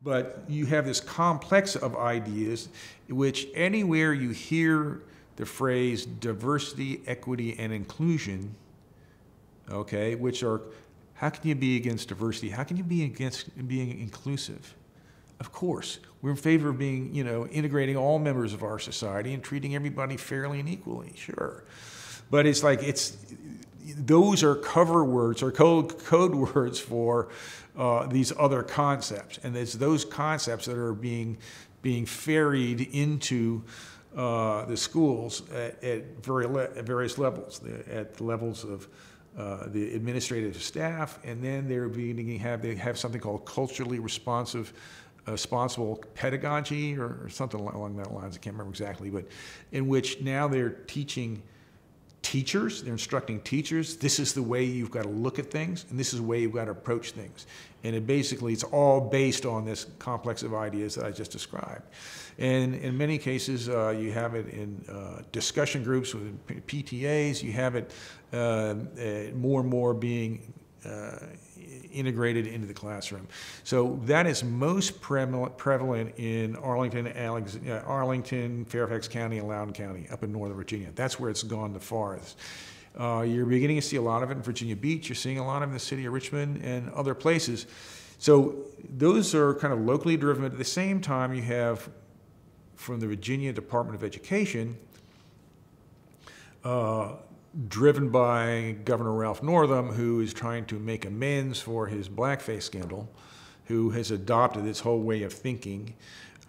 But you have this complex of ideas, which anywhere you hear the phrase diversity, equity, and inclusion, okay, which are, how can you be against diversity? How can you be against being inclusive? Of course, we're in favor of being, integrating all members of our society and treating everybody fairly and equally, sure. But it's like, those are cover words or code words for these other concepts. And it's those concepts that are being ferried into the schools at various levels, at the levels of the administrative staff, and then they have something called culturally responsible pedagogy or something along that lines. I can't remember exactly, but in which now they're teaching teachers, they're instructing teachers, this is the way you've got to look at things, and this is the way you've got to approach things. And it's all based on this complex of ideas that I just described. And in many cases, you have it in discussion groups with PTAs, you have it more and more being integrated into the classroom. So that is most prevalent in Arlington, Fairfax County, and Loudoun County, up in Northern Virginia. That's where it's gone the farthest. You're beginning to see a lot of it in Virginia Beach. You're seeing a lot of it in the city of Richmond and other places. So those are kind of locally driven. At the same time, you have, from the Virginia Department of Education, driven by Governor Ralph Northam, who is trying to make amends for his blackface scandal, who has adopted this whole way of thinking,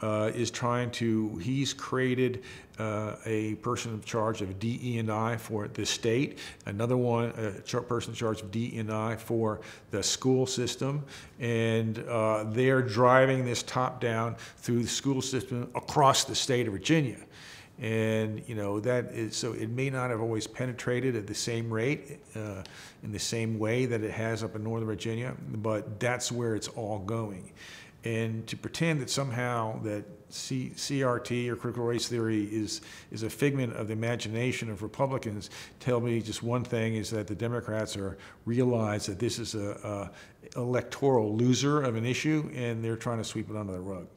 he's created a person in charge of DE&I for the state, another one, a person in charge of DE&I for the school system, and they're driving this top down through the school system across the state of Virginia. And so it may not have always penetrated at the same rate, in the same way that it has up in Northern Virginia, but that's where it's all going. And to pretend that somehow that CRT or critical race theory is a figment of the imagination of Republicans, tell me just one thing, is that the Democrats realize that this is a electoral loser of an issue, and they're trying to sweep it under the rug.